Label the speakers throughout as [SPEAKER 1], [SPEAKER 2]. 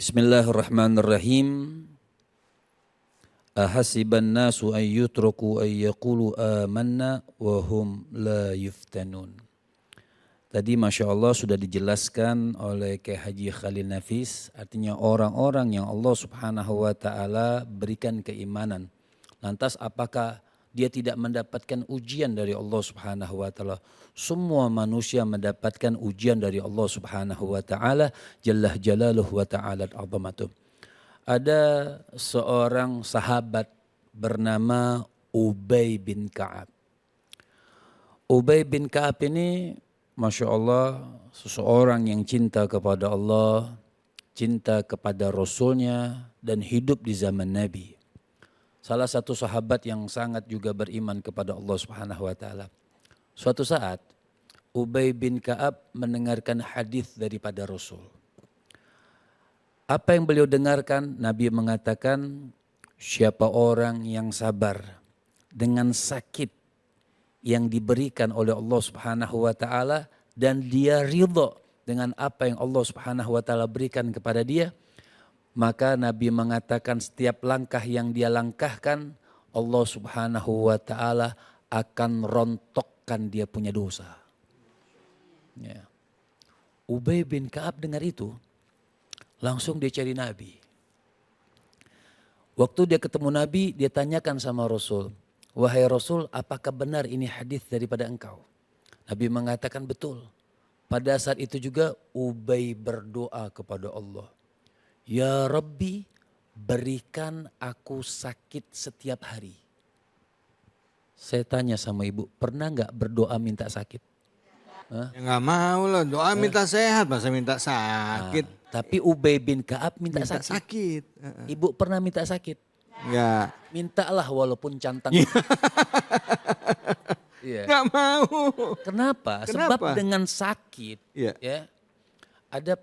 [SPEAKER 1] Bismillahirrahmanirrahim. Ahasiban nasu an yutraku an yaqulu amanna wa hum la yuftanun. Tadi Masya Allah sudah dijelaskan oleh Kiai Haji Khalil Nafis, artinya orang-orang yang Allah Subhanahu wa Ta'ala berikan keimanan. Lantas apakah dia tidak mendapatkan ujian dari Allah Subhanahu wa Ta'ala? Semua manusia mendapatkan ujian dari Allah Subhanahu wa Ta'ala, Jalla Jalaluhu wa Ta'ala azamatuh. Ada seorang sahabat bernama Ubay bin Ka'ab. Ubay bin Ka'ab ini Masya Allah seseorang yang cinta kepada Allah, cinta kepada Rasulnya dan hidup di zaman Nabi. Salah satu sahabat yang sangat juga beriman kepada Allah Subhanahu wa Ta'ala. Suatu saat Ubay bin Ka'ab mendengarkan hadis daripada Rasul. Apa yang beliau dengarkan? Nabi mengatakan, siapa orang yang sabar dengan sakit yang diberikan oleh Allah Subhanahu wa Ta'ala dan dia ridha dengan apa yang Allah Subhanahu wa Ta'ala berikan kepada dia, maka Nabi mengatakan setiap langkah yang dia langkahkan Allah Subhanahu wa Ta'ala akan rontokkan dia punya dosa. Ya. Ubay bin Ka'ab dengar itu, langsung dia cari Nabi. Waktu dia ketemu Nabi, dia tanyakan sama Rasul, wahai Rasul, apakah benar ini hadis daripada engkau? Nabi mengatakan betul. Pada saat itu juga Ubay berdoa kepada Allah, ya Rabbi, berikan aku sakit setiap hari. Saya tanya sama ibu, pernah nggak berdoa minta sakit?
[SPEAKER 2] Ya nggak mau lah, doa minta sehat, masa minta sakit.
[SPEAKER 1] Tapi Ubay bin Ka'ab minta sakit.
[SPEAKER 2] sakit.
[SPEAKER 1] Ibu pernah minta sakit?
[SPEAKER 2] Enggak.
[SPEAKER 1] Mintalah walaupun cantang. Iya.
[SPEAKER 2] Nggak mau.
[SPEAKER 1] Kenapa? Sebab dengan sakit, ya, ada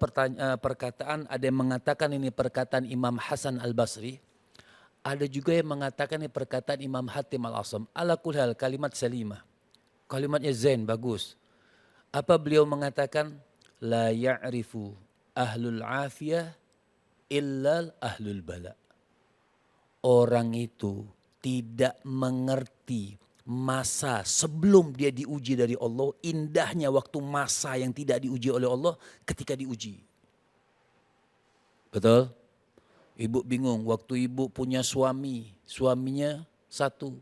[SPEAKER 1] perkataan, ada yang mengatakan ini perkataan Imam Hasan Al-Basri, ada juga yang mengatakan ini perkataan Imam Hatim Al-Asam. Ala kulli hal kalimat salimah. Kalimatnya zen, bagus. Apa beliau mengatakan? La ya'rifu ahlul afiyah illa ahlul bala. Orang itu tidak mengerti masa sebelum dia diuji dari Allah, indahnya waktu masa yang tidak diuji oleh Allah ketika diuji. Betul? Ibu bingung waktu ibu punya suami, suaminya satu.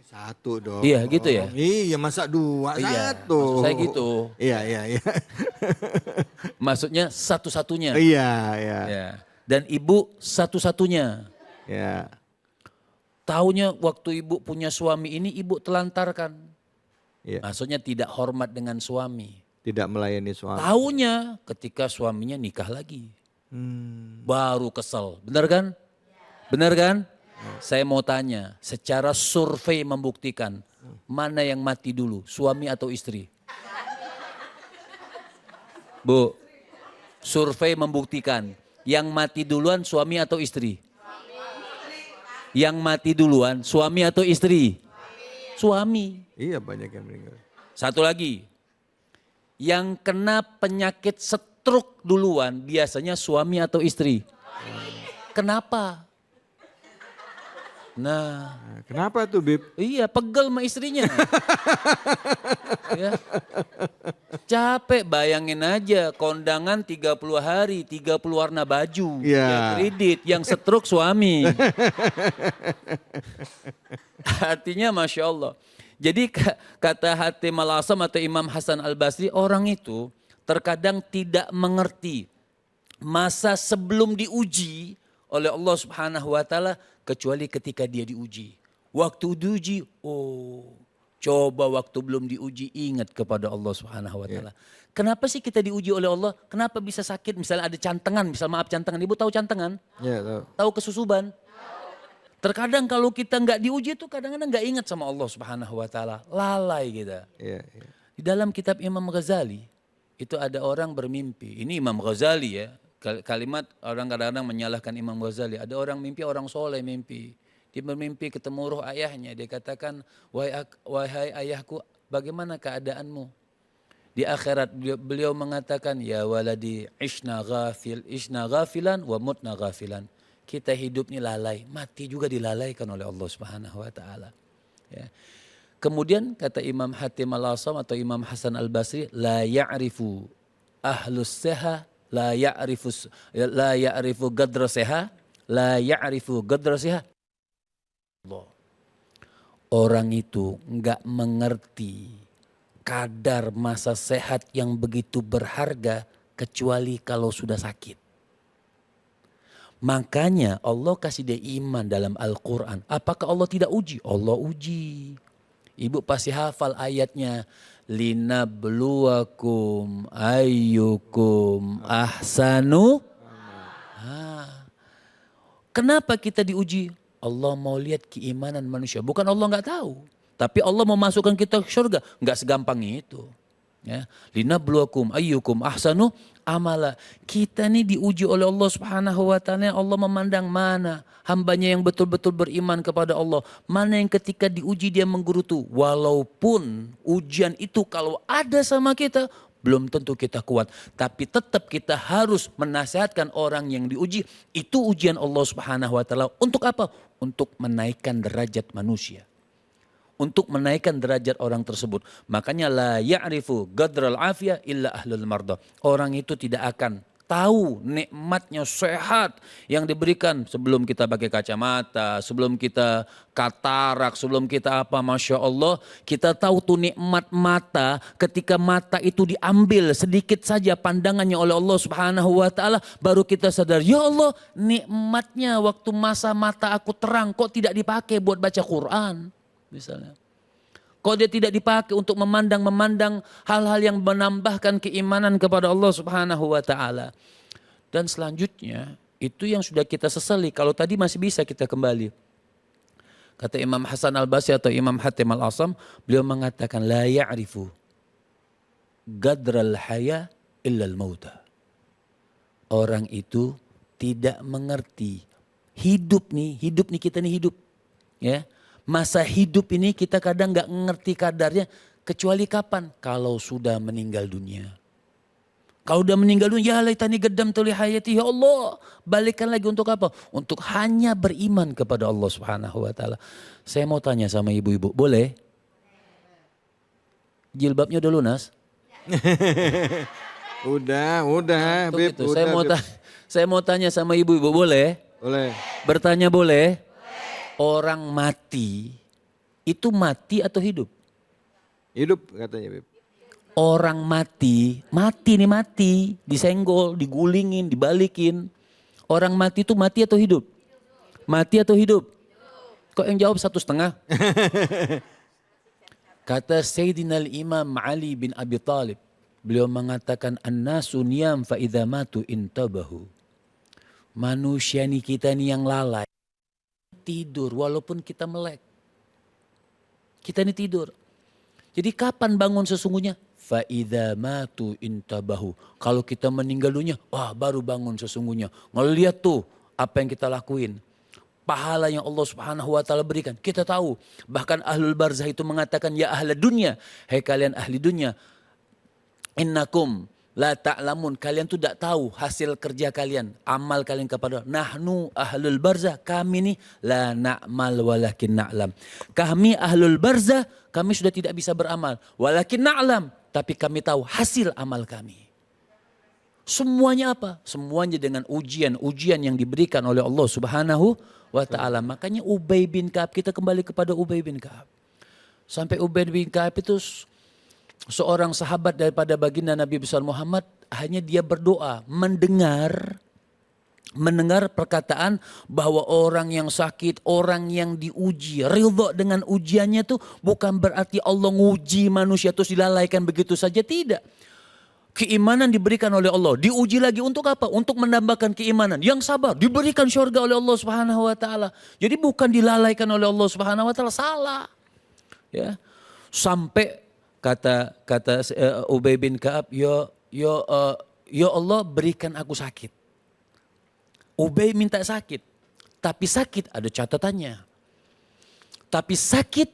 [SPEAKER 2] Satu dong.
[SPEAKER 1] Iya gitu ya?
[SPEAKER 2] Iya masa dua, satu.
[SPEAKER 1] Maksud saya gitu.
[SPEAKER 2] Iya.
[SPEAKER 1] Maksudnya satu-satunya.
[SPEAKER 2] Iya.
[SPEAKER 1] Dan ibu satu-satunya.
[SPEAKER 2] Iya.
[SPEAKER 1] Taunya waktu ibu punya suami ini ibu telantarkan.
[SPEAKER 2] Iya.
[SPEAKER 1] Maksudnya tidak hormat dengan suami.
[SPEAKER 2] Tidak melayani suami.
[SPEAKER 1] Taunya ketika suaminya nikah lagi. Baru kesel. Benar kan? Benar kan? Saya mau tanya, secara survei membuktikan mana yang mati dulu, suami atau istri? Bu, survei membuktikan yang mati duluan suami atau istri? Yang mati duluan suami atau istri? Suami.
[SPEAKER 2] Iya banyak yang meninggal.
[SPEAKER 1] Satu lagi, yang kena penyakit stroke duluan biasanya suami atau istri? Kenapa? Nah,
[SPEAKER 2] kenapa tuh Bib?
[SPEAKER 1] iya pegel sama istrinya. Ya. Capek, bayangin aja kondangan 30 hari, 30 warna baju. Ya, kredit, yang stroke suami. Artinya Masya Allah. Jadi kata Hatim Al-Asam atau Imam Hasan Al-Basri, orang itu terkadang tidak mengerti masa sebelum diuji oleh Allah Subhanahu wa Ta'ala kecuali ketika dia diuji. Waktu diuji, coba waktu belum diuji ingat kepada Allah Subhanahu wa Ta'ala. Kenapa sih kita diuji oleh Allah? Kenapa bisa sakit? Misalnya ada cantengan, maaf cantengan. Ibu tahu cantengan?
[SPEAKER 2] Iya tahu.
[SPEAKER 1] Tahu kesusuban? Terkadang kalau kita nggak diuji itu kadang-kadang nggak ingat sama Allah Subhanahu wa Ta'ala. Lalai kita.
[SPEAKER 2] Iya.
[SPEAKER 1] Di dalam kitab Imam Ghazali itu ada orang bermimpi. Ini Imam Ghazali ya. Kalimat orang kadang-kadang menyalahkan Imam Ghazali. Ada orang mimpi, orang soleh mimpi. Dia bermimpi ketemu roh ayahnya. Dia katakan, wahai ayahku, bagaimana keadaanmu? Di akhirat beliau mengatakan, ya waladi ishna ghafilan wa mutna ghafilan. Kita hidup ini lalai, mati juga dilalaikan oleh Allah Subhanahu wa taala. Ya. Kemudian kata Imam Hatim Al-Asam atau Imam Hasan Al-Basri, la ya'rifu ahlus seha, la ya'rifu gadra seha, la ya'rifu gadra seha. Orang itu enggak mengerti kadar masa sehat yang begitu berharga kecuali kalau sudah sakit. Makanya Allah kasih dia iman dalam Al-Quran. Apakah Allah tidak uji? Allah uji. Ibu pasti hafal ayatnya. Linabluwakum ayyukum ahsanu. Kenapa kita diuji? Allah mau lihat keimanan manusia. Bukan Allah nggak tahu. Tapi Allah mau masukkan kita ke surga. Nggak segampang itu. Ya. Linabluwakum ayyukum ahsanu amala. Kita ini diuji oleh Allah Subhanahu wa taala. Allah memandang mana hambanya yang betul-betul beriman kepada Allah. Mana yang ketika diuji dia menggerutu. Walaupun ujian itu kalau ada sama kita, belum tentu kita kuat. Tapi tetap kita harus menasihatkan orang yang diuji. Itu ujian Allah Subhanahu wa taala. Untuk apa? Untuk menaikkan derajat manusia. Untuk menaikkan derajat orang tersebut. Makanya la ya'rifu gadral afiyah illa ahlul marda. Orang itu tidak akan tahu nikmatnya sehat yang diberikan sebelum kita pakai kacamata, sebelum kita katarak, sebelum kita apa, Masya Allah. Kita tahu tuh nikmat mata ketika mata itu diambil sedikit saja pandangannya oleh Allah Subhanahu wa taala, baru kita sadar, ya Allah nikmatnya waktu masa mata aku terang kok tidak dipakai buat baca Quran. Misalnya, kok dia tidak dipakai untuk memandang hal-hal yang menambahkan keimanan kepada Allah Subhanahu wa taala. Dan selanjutnya itu yang sudah kita sesali. Kalau tadi masih bisa kita kembali. Kata Imam Hasan Al-Basri atau Imam Hatim Al-Asam, beliau mengatakan la ya'rifu gadral haya illa al-mauta. Orang itu tidak mengerti hidup nih kita nih hidup, ya. Masa hidup ini kita kadang gak ngerti kadarnya kecuali kapan? Kalau sudah meninggal dunia. Kalau sudah meninggal dunia, ya laitani gedam tuli hayati, ya Allah. Balikkan lagi untuk apa? Untuk hanya beriman kepada Allah Subhanahu wa taala. Saya mau tanya sama ibu-ibu, boleh? Jilbabnya udah lunas?
[SPEAKER 2] Udah, Bib.
[SPEAKER 1] Gitu. Saya mau tanya sama ibu-ibu, boleh?
[SPEAKER 2] Boleh.
[SPEAKER 1] Bertanya boleh? Orang mati, itu mati atau hidup?
[SPEAKER 2] Hidup katanya, Bib.
[SPEAKER 1] Orang mati, disenggol, digulingin, dibalikin. Orang mati itu mati atau hidup? Mati atau hidup? Kok yang jawab 1,5? Kata Sayyidina Imam Ali bin Abi Thalib, beliau mengatakan, an-nasu niyam fa idza matu intabahu. Manusia nih kita nih yang lalai. Tidur walaupun kita melek. Kita ini tidur. Jadi kapan bangun sesungguhnya? Fa idza matu intabahu. Kalau kita meninggal dunia, wah baru bangun sesungguhnya. Ngelihat tuh apa yang kita lakuin. Pahala yang Allah Subhanahu wa taala berikan. Kita tahu. Bahkan ahlul barzah itu mengatakan, ya ahla dunia, hai kalian ahli dunia, innakum la ta'lamun, kalian tuh tidak tahu hasil kerja kalian, amal kalian kepada nahnu ahlul barzah, kami nih la na'mal walakin na'lam. Kami ahlul barzah, kami sudah tidak bisa beramal, walakin na'lam, tapi kami tahu hasil amal kami. Semuanya apa? Semuanya dengan ujian yang diberikan oleh Allah Subhanahu wa taala. Makanya Ubay bin Ka'ab, kita kembali kepada Ubay bin Ka'ab. Sampai Ubay bin Ka'ab itu seorang sahabat daripada baginda Nabi besar Muhammad, hanya dia berdoa mendengar perkataan bahwa orang yang sakit, orang yang diuji, ridha dengan ujiannya itu bukan berarti Allah nguji manusia terus dilalaikan begitu saja, tidak. Keimanan diberikan oleh Allah, diuji lagi untuk apa? Untuk menambahkan keimanan. Yang sabar diberikan syurga oleh Allah Subhanahu wa taala. Jadi bukan dilalaikan oleh Allah Subhanahu wa taala, salah. Ya. Sampai kata Ubay bin Ka'ab, ya Allah berikan aku sakit. Ubay minta sakit, tapi sakit ada catatannya. Tapi sakit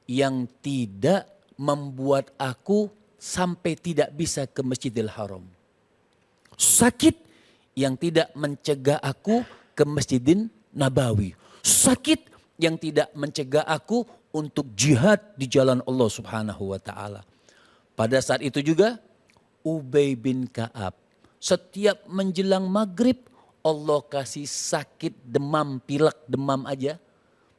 [SPEAKER 1] yang tidak membuat aku sampai tidak bisa ke Masjidil Haram. Sakit yang tidak mencegah aku ke Masjidin Nabawi. Sakit yang tidak mencegah aku untuk jihad di jalan Allah Subhanahu wa taala. Pada saat itu juga Ubay bin Ka'ab setiap menjelang maghrib Allah kasih sakit demam, pilek demam aja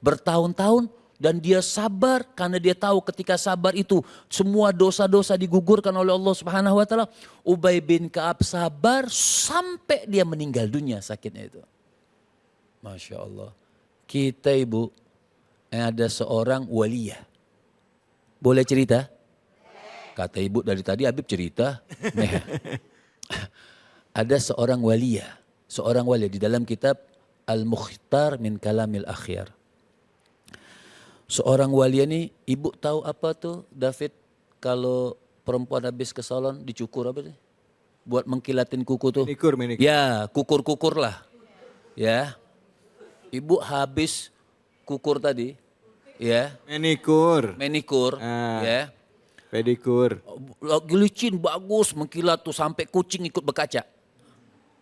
[SPEAKER 1] bertahun-tahun dan dia sabar karena dia tahu ketika sabar itu semua dosa-dosa digugurkan oleh Allah Subhanahu wa taala. Ubay bin Ka'ab sabar sampai dia meninggal dunia sakitnya itu. Masya Allah. Kita ibu ada seorang waliyah. Boleh cerita? Kata ibu dari tadi Habib cerita. Nah, ada seorang waliyah. Seorang waliyah di dalam kitab Al-Mukhtar min Kalamil Akhyar. Seorang waliyah ini, ibu tahu apa tuh David kalau perempuan habis ke salon dicukur apa sih? Buat mengkilatin kuku tuh.
[SPEAKER 2] Manikur.
[SPEAKER 1] Ya, kukur-kukur lah. Ya. Ibu habis kukur tadi. Ya. Manikur. Ya.
[SPEAKER 2] Pedikur.
[SPEAKER 1] Lagi licin, bagus, mengkilat tuh sampai kucing ikut berkaca.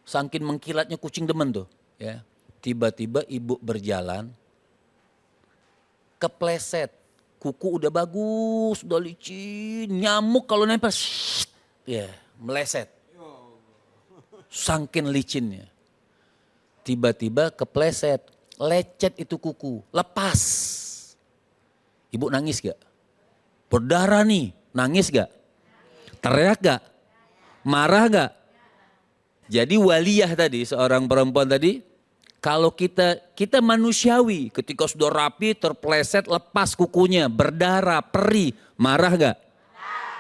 [SPEAKER 1] Saking mengkilatnya kucing demen tuh. Ya. Tiba-tiba ibu berjalan, kepleset. Kuku udah bagus, udah licin. Nyamuk kalau nempel, ya meleset. Saking licinnya. Tiba-tiba kepleset, lecet itu kuku, lepas. Ibu nangis gak? Berdarah nih, nangis gak? Teriak gak? Marah gak? Jadi waliyah tadi, seorang perempuan tadi, kalau kita manusiawi, ketika sudah rapi, terpleset, lepas kukunya, berdarah, perih, marah gak?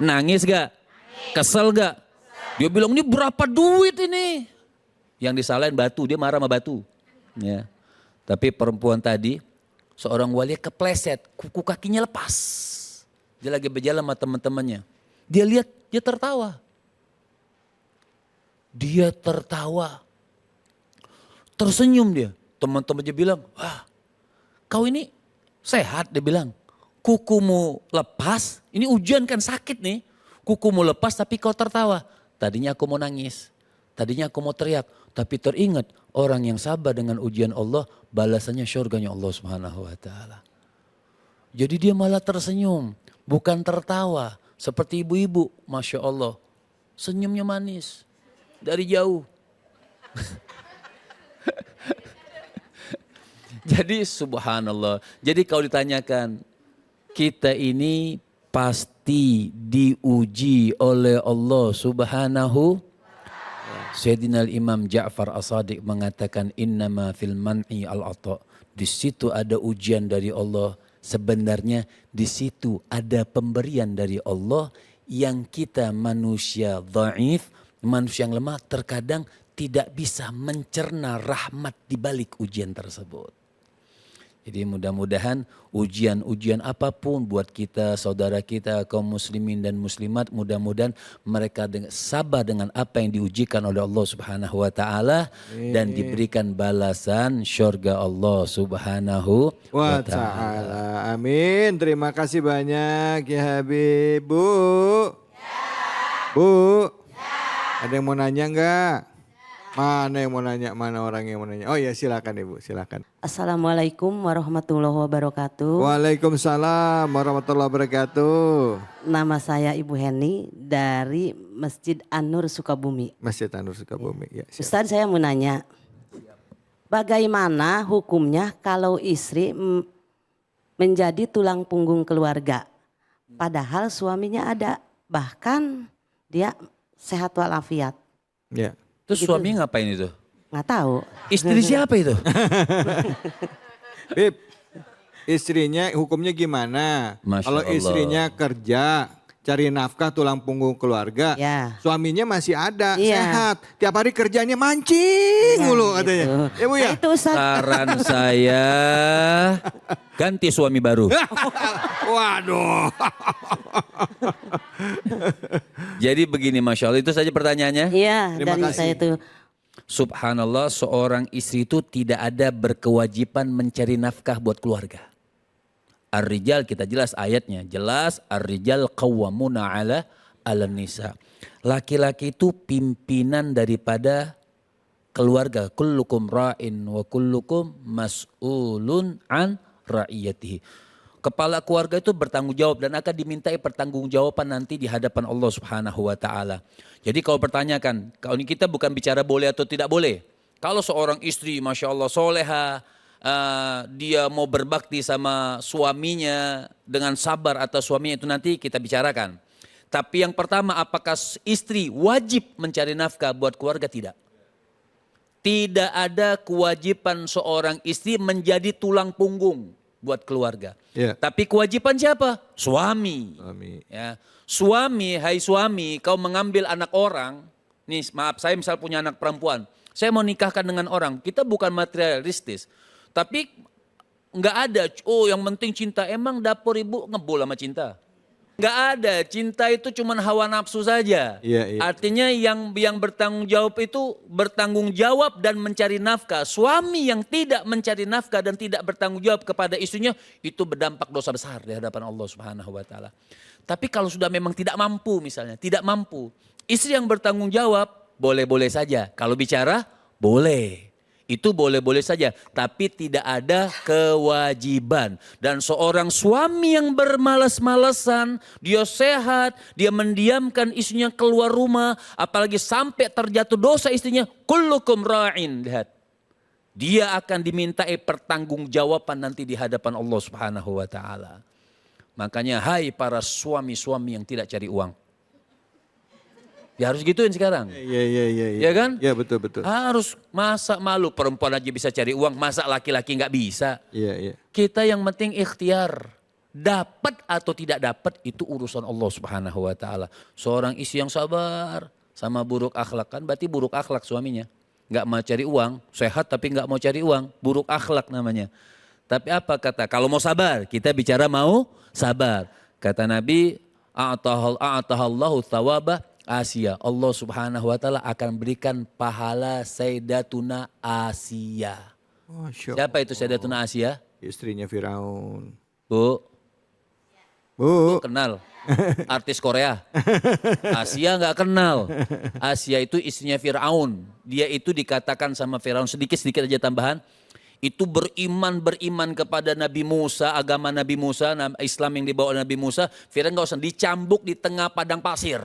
[SPEAKER 1] Nangis gak? Kesel gak? Dia bilang ini berapa duit ini? Yang disalahin batu, dia marah sama batu. Ya. Tapi perempuan tadi, seorang waliyah kepleset, kuku kakinya lepas. Dia lagi berjalan sama teman-temannya. Dia lihat, dia tertawa. Dia tertawa. Tersenyum dia. Teman-temannya bilang, wah kau ini sehat, dia bilang. Kukumu lepas, ini ujian kan sakit nih. Kukumu lepas tapi kau tertawa. Tadinya aku mau nangis, tadinya aku mau teriak. Tapi teringat orang yang sabar dengan ujian Allah, balasannya syurganya Allah Subhanahu wa taala. Jadi dia malah tersenyum, bukan tertawa. Seperti ibu-ibu, Masya Allah. Senyumnya manis, dari jauh. Jadi subhanallah. Jadi kalau ditanyakan, kita ini pasti diuji oleh Allah Subhanahu. Sayyidina Imam Ja'far As-Sadiq mengatakan innama fil man'i al-ata. Di situ ada ujian dari Allah. Sebenarnya di situ ada pemberian dari Allah yang kita manusia dhaif, manusia yang lemah terkadang tidak bisa mencerna rahmat di balik ujian tersebut. Jadi mudah-mudahan ujian-ujian apapun buat kita, saudara kita, kaum muslimin dan muslimat, mudah-mudahan mereka sabar dengan apa yang diujikan oleh Allah Subhanahu wa taala dan diberikan balasan syurga Allah Subhanahu wa taala.
[SPEAKER 2] Amin. Terima kasih banyak ya Habib. Bu. Bu. Ada yang mau nanya enggak? Mana yang mau nanya? Mana orang yang mau nanya? Oh ya silakan Ibu, silakan.
[SPEAKER 3] Assalamualaikum warahmatullahi wabarakatuh.
[SPEAKER 2] Waalaikumsalam warahmatullahi wabarakatuh.
[SPEAKER 3] Nama saya Ibu Heni dari Masjid An-Nur Sukabumi.
[SPEAKER 2] Masjid An-Nur Sukabumi. Ya,
[SPEAKER 3] Ustaz, saya mau nanya, bagaimana hukumnya kalau istri menjadi tulang punggung keluarga, padahal suaminya ada, bahkan dia sehat walafiat?
[SPEAKER 2] Ya.
[SPEAKER 1] Terus suaminya ngapain itu?
[SPEAKER 3] Nggak tahu.
[SPEAKER 1] Istri siapa itu?
[SPEAKER 2] Bib, istrinya hukumnya gimana?
[SPEAKER 1] Masya
[SPEAKER 2] Kalau
[SPEAKER 1] Allah.
[SPEAKER 2] istrinya kerja, cari nafkah tulang punggung keluarga,
[SPEAKER 3] Ya.
[SPEAKER 2] suaminya masih ada,
[SPEAKER 3] Iya.
[SPEAKER 2] sehat. Tiap hari kerjanya mancing mulu katanya.
[SPEAKER 3] Gitu.
[SPEAKER 2] Ya Bu ya?
[SPEAKER 3] Nah, itu Ustaz.
[SPEAKER 1] Saran saya ganti suami baru.
[SPEAKER 2] Waduh.
[SPEAKER 1] Jadi begini Masya Allah, itu saja pertanyaannya.
[SPEAKER 3] Iya,
[SPEAKER 2] Terima
[SPEAKER 3] dari
[SPEAKER 2] kasih.
[SPEAKER 3] saya itu.
[SPEAKER 1] Subhanallah, seorang istri itu tidak ada berkewajiban mencari nafkah buat keluarga. Ar-rijal, kita jelas ayatnya, jelas ar-rijal qawwamuna ala 'alan nisa. Laki-laki itu pimpinan daripada keluarga. Kullukum ra'in wa kullukum mas'ulun an ra'iyatihi. Kepala keluarga itu bertanggung jawab dan akan dimintai pertanggungjawaban nanti di hadapan Allah Subhanahu wa taala. Jadi kalau pertanyakan, kalau ini kita bukan bicara boleh atau tidak boleh. Kalau seorang istri Masya Allah soleha, dia mau berbakti sama suaminya dengan sabar atau suaminya itu nanti kita bicarakan. Tapi yang pertama, apakah istri wajib mencari nafkah buat keluarga? Tidak. Tidak ada kewajiban seorang istri menjadi tulang punggung buat keluarga.
[SPEAKER 2] Ya.
[SPEAKER 1] Tapi kewajiban siapa? Suami.
[SPEAKER 2] Suami.
[SPEAKER 1] Ya. Suami, hai suami, kau mengambil anak orang. Nih maaf, saya misal punya anak perempuan. Saya mau nikahkan dengan orang. Kita bukan materialistis. Tapi nggak ada, oh yang penting cinta. Emang dapur ibu ngebul sama cinta? Nggak ada, cinta itu cuma hawa nafsu saja.
[SPEAKER 2] Iya, iya.
[SPEAKER 1] Artinya yang bertanggung jawab itu bertanggung jawab dan mencari nafkah. Suami yang tidak mencari nafkah dan tidak bertanggung jawab kepada istrinya itu berdampak dosa besar di hadapan Allah Subhanahu wa taala. Tapi kalau sudah memang tidak mampu misalnya, tidak mampu. Istri yang bertanggung jawab boleh-boleh saja. Kalau bicara boleh. Itu boleh-boleh saja, tapi tidak ada kewajiban. Dan seorang suami yang bermalas-malasan, dia sehat, dia mendiamkan istrinya keluar rumah, apalagi sampai terjatuh dosa istrinya, kullukum ra'in. Lihat, dia akan dimintai pertanggungjawaban nanti di hadapan Allah Subhanahu wa taala. Makanya hai para suami-suami yang tidak cari uang. Ya harus gituin sekarang.
[SPEAKER 2] Iya.
[SPEAKER 1] Ya kan?
[SPEAKER 2] Iya betul.
[SPEAKER 1] Harus, masa malu perempuan aja bisa cari uang, masa laki-laki nggak bisa.
[SPEAKER 2] Iya.
[SPEAKER 1] Kita yang penting ikhtiar. Dapat atau tidak dapat itu urusan Allah Subhanahu wa taala. Seorang istri yang sabar sama buruk akhlak, kan berarti buruk akhlak suaminya. Nggak mau cari uang, sehat tapi nggak mau cari uang, buruk akhlak namanya. Tapi apa kata? Kalau mau sabar, kita bicara mau sabar. Kata Nabi, a'tahallahu thawabah Asia. Allah Subhanahu wa taala akan berikan pahala Sayyidatuna Asia.
[SPEAKER 2] Masya
[SPEAKER 1] Siapa itu Sayyidatuna Asia?
[SPEAKER 2] Istrinya Firaun.
[SPEAKER 1] Bu
[SPEAKER 2] Bu.
[SPEAKER 1] kenal? Artis Korea. Asia nggak kenal. Asia itu istrinya Firaun. Dia itu dikatakan sama Firaun, sedikit aja tambahan. Itu beriman kepada Nabi Musa, agama Nabi Musa, Islam yang dibawa Nabi Musa. Firaun nggak usah, dicambuk di tengah padang pasir.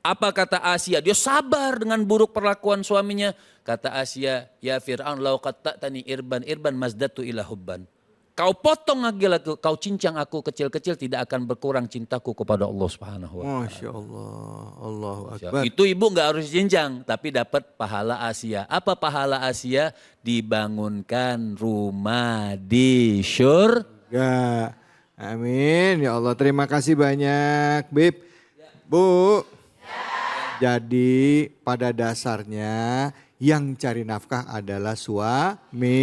[SPEAKER 1] Apa kata Asia? Dia sabar dengan buruk perlakuan suaminya. Kata Asia, ya Fir'aun lau qatta'tani irban mazdatu ila hubban. Kau potong lagi, kau cincang aku kecil-kecil, tidak akan berkurang cintaku kepada Allah Subhanahu wa taala.
[SPEAKER 2] Masya Allah. Allahu Akbar.
[SPEAKER 1] Itu ibu nggak harus cincang, tapi dapat pahala Asia. Apa pahala Asia? Dibangunkan rumah di syurga.
[SPEAKER 2] Amin. Ya Allah, terima kasih banyak, Bib. Bu. Jadi pada dasarnya yang cari nafkah adalah suami,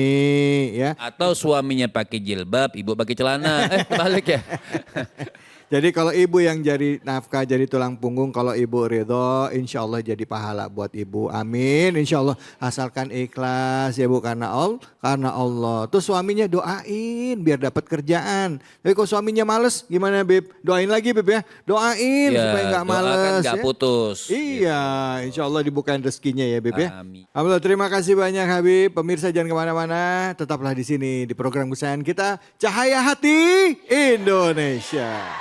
[SPEAKER 2] ya.
[SPEAKER 1] Atau suaminya pakai jilbab, ibu pakai celana. Balik ya.
[SPEAKER 2] Jadi kalau ibu yang jadi nafkah, jadi tulang punggung, kalau ibu ridho, insya Allah jadi pahala buat ibu. Amin, insya Allah. Asalkan ikhlas ya bu, karena Allah. Terus suaminya doain biar dapat kerjaan. Tapi kalau suaminya males, gimana Bib? Doain lagi Bib ya. Doain
[SPEAKER 1] Ya,
[SPEAKER 2] supaya nggak males.
[SPEAKER 1] doakan nggak
[SPEAKER 2] ya.
[SPEAKER 1] putus.
[SPEAKER 2] Iya, insya Allah dibukain rezekinya ya Bib ya.
[SPEAKER 1] Amin.
[SPEAKER 2] Alhamdulillah, terima kasih banyak Habib. Pemirsa jangan kemana-mana, tetaplah di sini di program kesayangan kita, Cahaya Hati Indonesia.